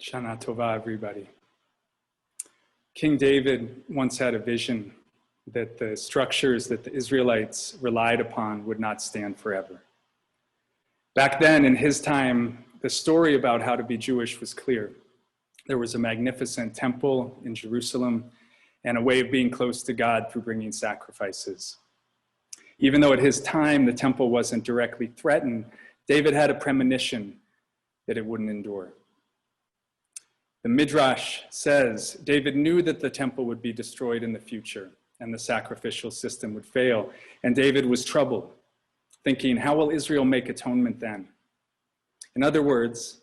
Shana Tova, everybody. King David once had a vision that the structures that the Israelites relied upon would not stand forever. Back then, in his time, the story about how to be Jewish was clear. There was a magnificent temple in Jerusalem and a way of being close to God through bringing sacrifices. Even though at his time the temple wasn't directly threatened, David had a premonition that it wouldn't endure. The Midrash says David knew that the temple would be destroyed in the future and the sacrificial system would fail, and David was troubled, thinking, how will Israel make atonement then? In other words,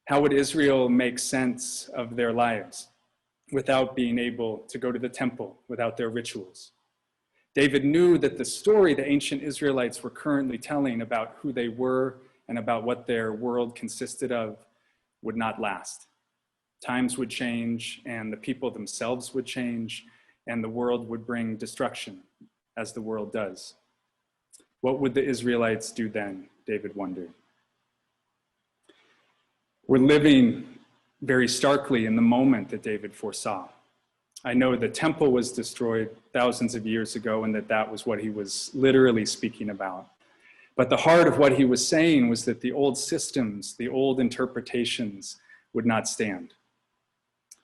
how would Israel make sense of their lives without being able to go to the temple, without their rituals? David knew that the story the ancient Israelites were currently telling about who they were and about what their world consisted of would not last. Times would change, and the people themselves would change, and the world would bring destruction, as the world does. What would the Israelites do then, David wondered. We're living very starkly in the moment that David foresaw. I know the temple was destroyed thousands of years ago, and that was what he was literally speaking about. But the heart of what he was saying was that the old systems, the old interpretations would not stand.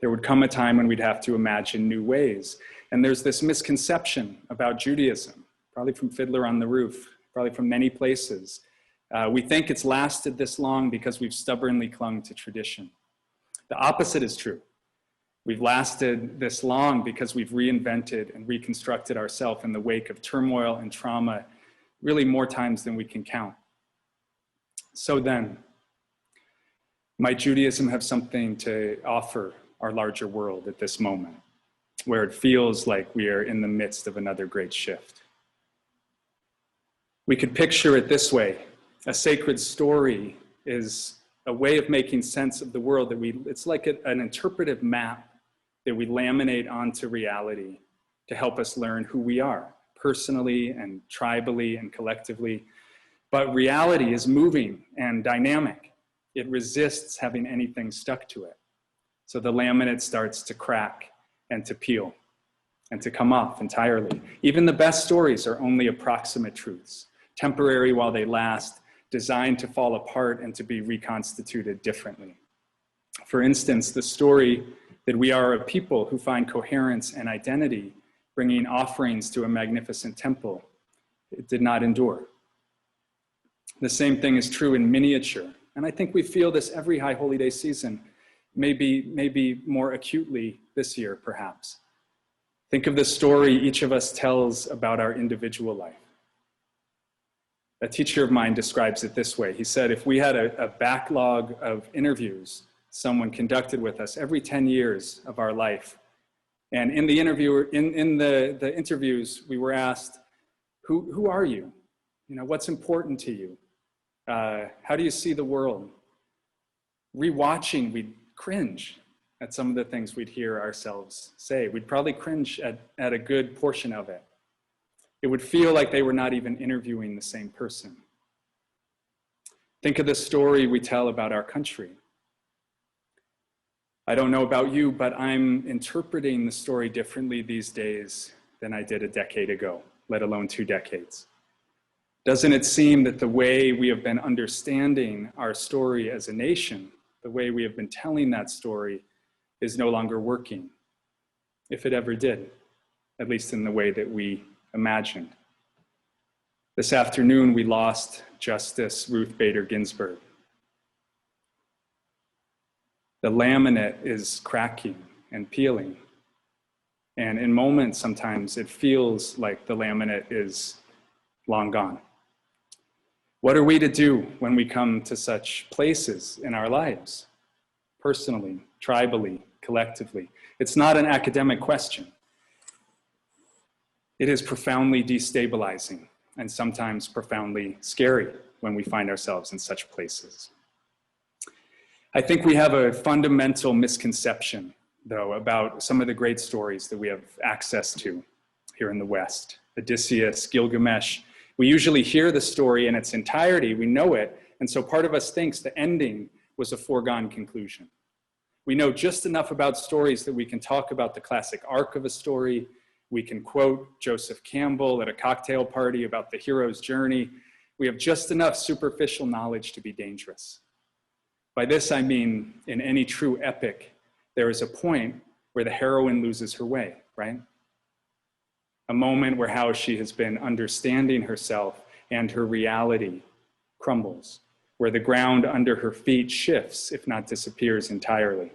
There would come a time when we'd have to imagine new ways. And there's this misconception about Judaism, probably from Fiddler on the Roof, probably from many places. We think it's lasted this long because we've stubbornly clung to tradition. The opposite is true. We've lasted this long because we've reinvented and reconstructed ourselves in the wake of turmoil and trauma, really more times than we can count. So then, might Judaism have something to offer our larger world at this moment, where it feels like we are in the midst of another great shift? We could picture it this way. A sacred story is a way of making sense of the world it's like an interpretive map that we laminate onto reality to help us learn who we are, personally and tribally and collectively. But reality is moving and dynamic. It resists having anything stuck to it. So the laminate starts to crack and to peel and to come off entirely. Even the best stories are only approximate truths, temporary while they last, designed to fall apart and to be reconstituted differently. For instance, the story that we are a people who find coherence and identity, bringing offerings to a magnificent temple, it did not endure. The same thing is true in miniature. And I think we feel this every High Holy Day season, maybe more acutely this year, perhaps. Think of the story each of us tells about our individual life. A teacher of mine describes it this way. He said, if we had a backlog of interviews someone conducted with us every 10 years of our life, and in the interviews, we were asked, who are you? What's important to you? How do you see the world? Rewatching, we'd cringe at some of the things we'd hear ourselves say. We'd probably cringe at a good portion of it. It would feel like they were not even interviewing the same person. Think of the story we tell about our country. I don't know about you, but I'm interpreting the story differently these days than I did a decade ago, let alone 2 decades. Doesn't it seem that the way we have been understanding our story as a nation, the way we have been telling that story, is no longer working, if it ever did, at least in the way that we imagined? This afternoon, we lost Justice Ruth Bader Ginsburg. The laminate is cracking and peeling. And in moments, sometimes it feels like the laminate is long gone. What are we to do when we come to such places in our lives? Personally, tribally, collectively. It's not an academic question. It is profoundly destabilizing and sometimes profoundly scary when we find ourselves in such places. I think we have a fundamental misconception, though, about some of the great stories that we have access to here in the West. Odysseus, Gilgamesh. We usually hear the story in its entirety, we know it, and so part of us thinks the ending was a foregone conclusion. We know just enough about stories that we can talk about the classic arc of a story. We can quote Joseph Campbell at a cocktail party about the hero's journey. We have just enough superficial knowledge to be dangerous. By this, I mean, in any true epic, there is a point where the heroine loses her way, right? A moment where how she has been understanding herself and her reality crumbles, where the ground under her feet shifts, if not disappears entirely.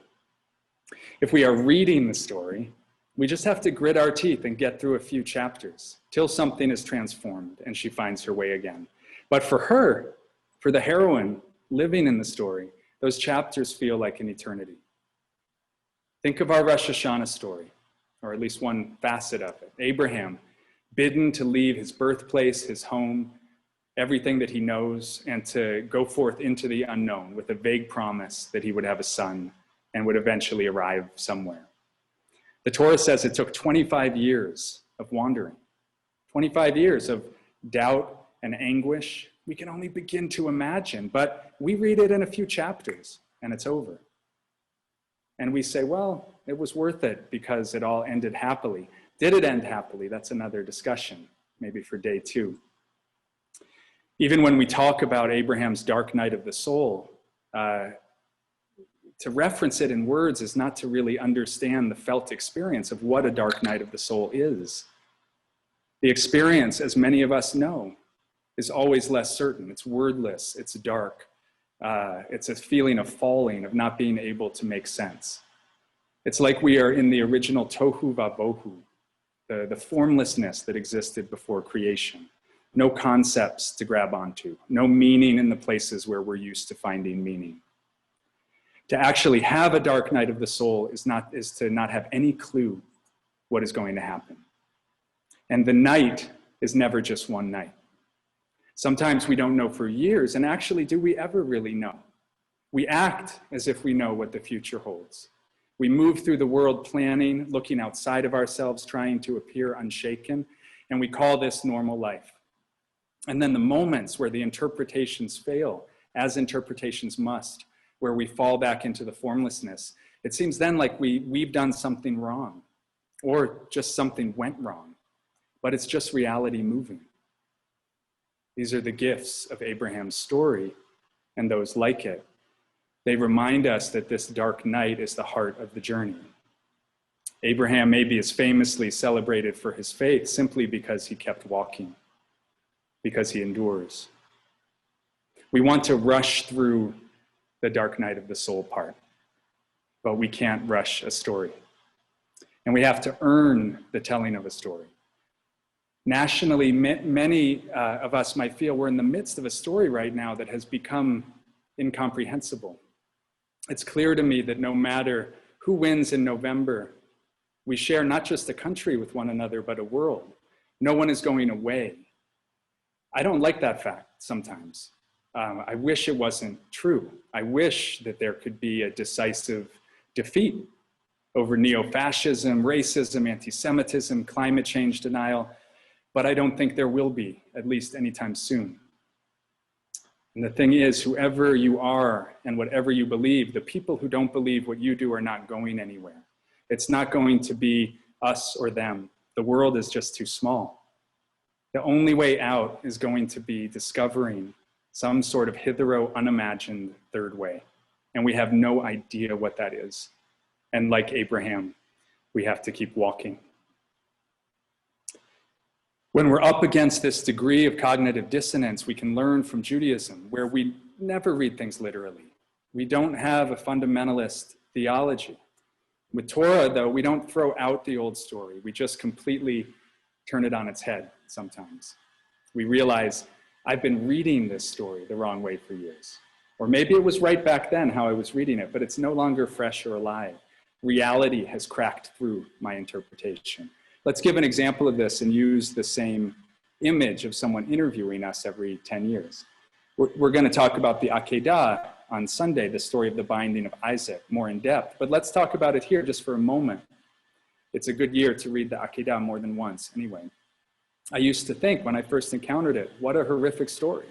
If we are reading the story, we just have to grit our teeth and get through a few chapters till something is transformed and she finds her way again. But for her, for the heroine living in the story, those chapters feel like an eternity. Think of our Rosh Hashanah story, or at least one facet of it. Abraham, bidden to leave his birthplace, his home, everything that he knows, and to go forth into the unknown with a vague promise that he would have a son and would eventually arrive somewhere. The Torah says it took 25 years of wandering, 25 years of doubt and anguish. We can only begin to imagine, but we read it in a few chapters and it's over. And we say, well, it was worth it because it all ended happily. Did it end happily? That's another discussion, maybe for day 2. Even when we talk about Abraham's dark night of the soul, to reference it in words is not to really understand the felt experience of what a dark night of the soul is. The experience, as many of us know, is always less certain. It's wordless, it's dark. It's a feeling of falling, of not being able to make sense. It's like we are in the original tohu vabohu, the formlessness that existed before creation. No concepts to grab onto, no meaning in the places where we're used to finding meaning. To actually have a dark night of the soul is to not have any clue what is going to happen. And the night is never just one night. Sometimes we don't know for years, and actually, do we ever really know? We act as if we know what the future holds. We move through the world planning, looking outside of ourselves, trying to appear unshaken, and we call this normal life. And then the moments where the interpretations fail, as interpretations must, where we fall back into the formlessness, it seems then like we've done something wrong, or just something went wrong, but it's just reality moving. These are the gifts of Abraham's story and those like it. They remind us that this dark night is the heart of the journey. Abraham maybe is famously celebrated for his faith simply because he kept walking, because he endures. We want to rush through the dark night of the soul part, but we can't rush a story. And we have to earn the telling of a story. Nationally, many of us might feel we're in the midst of a story right now that has become incomprehensible. It's clear to me that no matter who wins in November, we share not just a country with one another, but a world. No one is going away. I don't like that fact sometimes. I wish it wasn't true. I wish that there could be a decisive defeat over neo-fascism, racism, anti-Semitism, climate change denial, but I don't think there will be, at least anytime soon. And the thing is, whoever you are and whatever you believe, the people who don't believe what you do are not going anywhere. It's not going to be us or them. The world is just too small. The only way out is going to be discovering some sort of hitherto unimagined third way. And we have no idea what that is. And like Abraham, we have to keep walking. When we're up against this degree of cognitive dissonance, we can learn from Judaism, where we never read things literally. We don't have a fundamentalist theology. With Torah, though, we don't throw out the old story. We just completely turn it on its head sometimes. We realize, I've been reading this story the wrong way for years. Or maybe it was right back then how I was reading it, but it's no longer fresh or alive. Reality has cracked through my interpretation. Let's give an example of this and use the same image of someone interviewing us every 10 years. We're going to talk about the Akedah on Sunday, the story of the binding of Isaac, more in depth. But let's talk about it here just for a moment. It's a good year to read the Akedah more than once anyway. I used to think when I first encountered it, what a horrific story.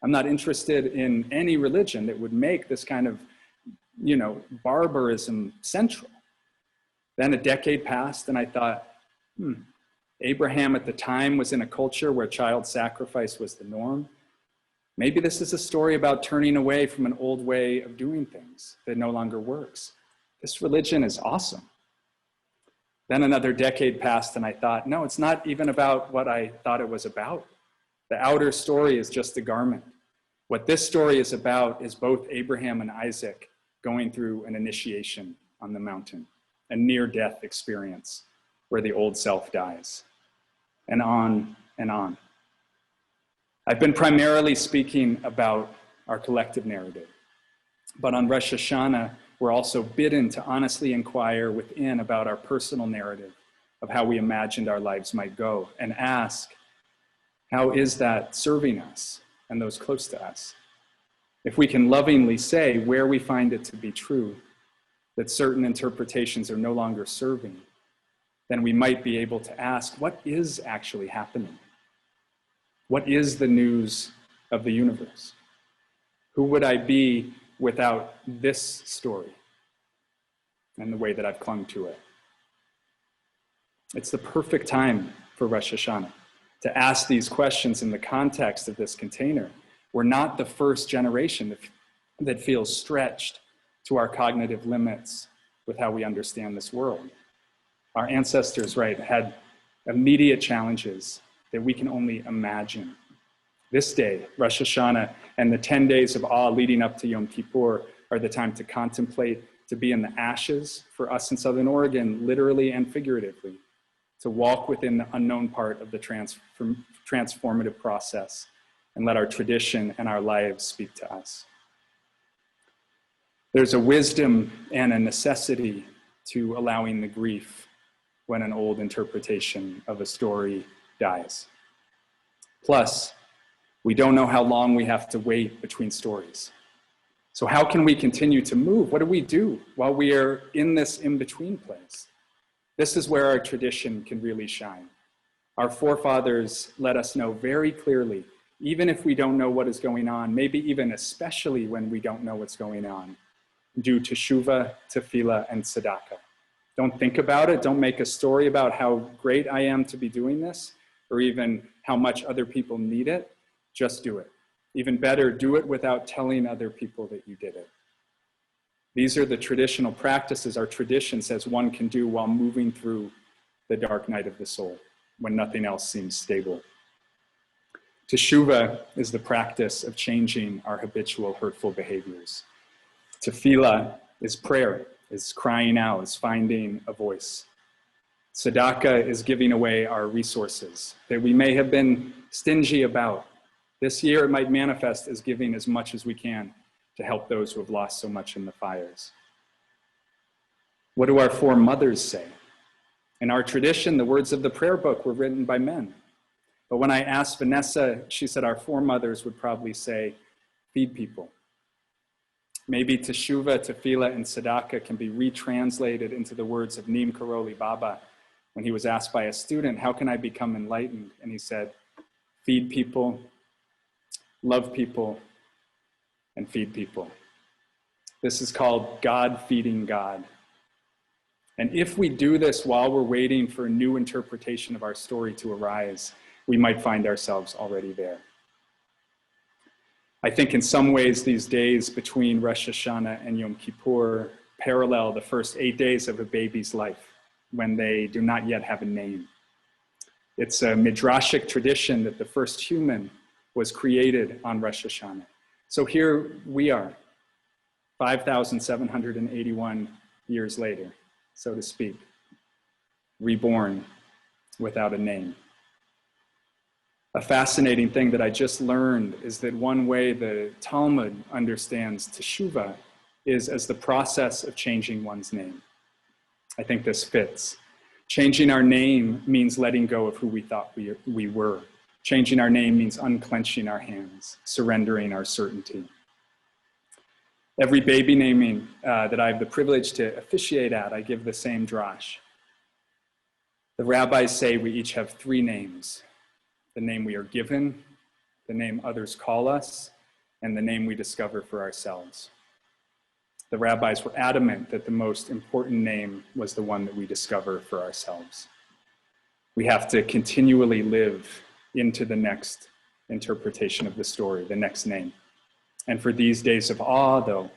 I'm not interested in any religion that would make this kind of barbarism central. Then a decade passed and I thought, Abraham at the time was in a culture where child sacrifice was the norm. Maybe this is a story about turning away from an old way of doing things that no longer works. This religion is awesome. Then another decade passed and I thought, no, it's not even about what I thought it was about. The outer story is just a garment. What this story is about is both Abraham and Isaac going through an initiation on the mountain, a near-death experience where the old self dies, and on and on. I've been primarily speaking about our collective narrative, but on Rosh Hashanah, we're also bidden to honestly inquire within about our personal narrative of how we imagined our lives might go and ask, how is that serving us and those close to us? If we can lovingly say where we find it to be true, that certain interpretations are no longer serving, then we might be able to ask, what is actually happening? What is the news of the universe? Who would I be without this story and the way that I've clung to it? It's the perfect time for Rosh Hashanah to ask these questions in the context of this container. We're not the first generation that feels stretched to our cognitive limits with how we understand this world. Our ancestors, had immediate challenges that we can only imagine. This day, Rosh Hashanah, and the 10 days of awe leading up to Yom Kippur are the time to contemplate, to be in the ashes for us in Southern Oregon, literally and figuratively, to walk within the unknown part of the transformative process and let our tradition and our lives speak to us. There's a wisdom and a necessity to allowing the grief when an old interpretation of a story dies. Plus, we don't know how long we have to wait between stories. So how can we continue to move? What do we do while we are in this in-between place? This is where our tradition can really shine. Our forefathers let us know very clearly, even if we don't know what is going on, maybe even especially when we don't know what's going on, do teshuvah, tefillah, and tzedakah. Don't think about it. Don't make a story about how great I am to be doing this, or even how much other people need it. Just do it. Even better, do it without telling other people that you did it. These are the traditional practices our tradition says one can do while moving through the dark night of the soul, when nothing else seems stable. Teshuvah is the practice of changing our habitual hurtful behaviors. Tefillah is prayer, is crying out, is finding a voice. Tzedakah is giving away our resources that we may have been stingy about. This year, it might manifest as giving as much as we can to help those who have lost so much in the fires. What do our foremothers say? In our tradition, the words of the prayer book were written by men. But when I asked Vanessa, she said our foremothers would probably say, feed people. Maybe teshuvah, tefillah, and tzedakah can be retranslated into the words of Neem Karoli Baba when he was asked by a student, how can I become enlightened? And he said, feed people, love people, and feed people. This is called God feeding God. And if we do this while we're waiting for a new interpretation of our story to arise, we might find ourselves already there. I think in some ways these days between Rosh Hashanah and Yom Kippur parallel the first 8 days of a baby's life when they do not yet have a name. It's a midrashic tradition that the first human was created on Rosh Hashanah. So here we are, 5,781 years later, so to speak, reborn without a name. A fascinating thing that I just learned is that one way the Talmud understands teshuvah is as the process of changing one's name. I think this fits. Changing our name means letting go of who we thought we were. Changing our name means unclenching our hands, surrendering our certainty. Every baby naming that I have the privilege to officiate at, I give the same drash. The rabbis say we each have 3 names: the name we are given, the name others call us, and the name we discover for ourselves. The rabbis were adamant that the most important name was the one that we discover for ourselves. We have to continually live into the next interpretation of the story, the next name. And for these days of awe, though,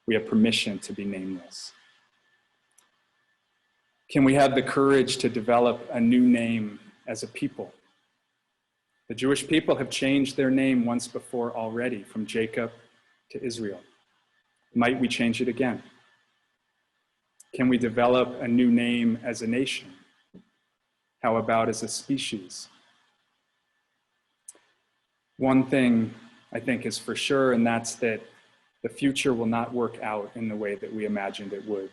we have permission to be nameless. Can we have the courage to develop a new name as a people? The Jewish people have changed their name once before already, from Jacob to Israel. Might we change it again? Can we develop a new name as a nation? How about as a species? One thing I think is for sure, and that's that the future will not work out in the way that we imagined it would.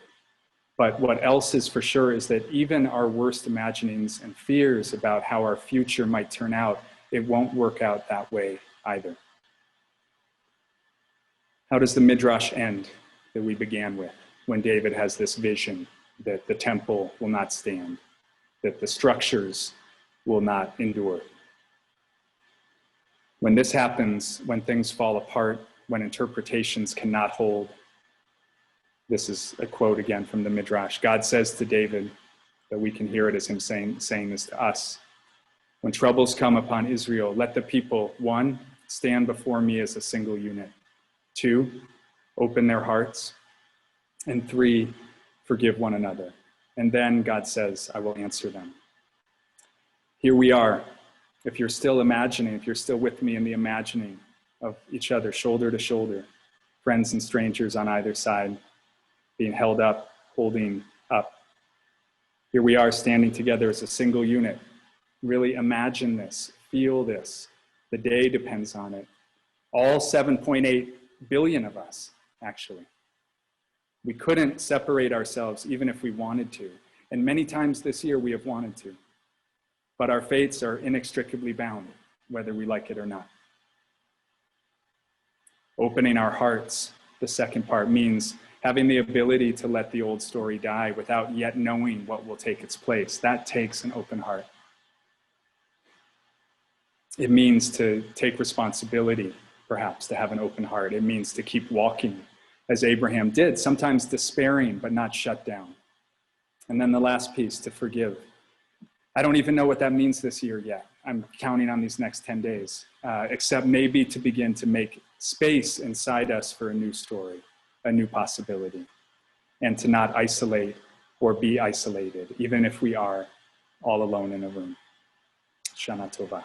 But what else is for sure is that even our worst imaginings and fears about how our future might turn out, it won't work out that way either. How does the Midrash end that we began with when David has this vision that the temple will not stand, that the structures will not endure? When this happens, when things fall apart, when interpretations cannot hold, this is a quote again from the Midrash. God says to David, that we can hear it as him saying this to us. When troubles come upon Israel, let the people, 1, stand before me as a single unit. 2, open their hearts. And 3, forgive one another. And then God says, I will answer them. Here we are. If you're still imagining, if you're still with me in the imagining of each other, shoulder to shoulder, friends and strangers on either side, being held up, holding up. Here we are standing together as a single unit. Really imagine this, feel this. The day depends on it. All 7.8 billion of us, actually. We couldn't separate ourselves even if we wanted to. And many times this year we have wanted to. But our fates are inextricably bound, whether we like it or not. Opening our hearts, the second part, means having the ability to let the old story die without yet knowing what will take its place. That takes an open heart. It means to take responsibility, perhaps, to have an open heart. It means to keep walking, as Abraham did, sometimes despairing, but not shut down. And then the last piece, to forgive. I don't even know what that means this year yet. I'm counting on these next 10 days, except maybe to begin to make space inside us for a new story, a new possibility, and to not isolate or be isolated, even if we are all alone in a room. Shana Tova.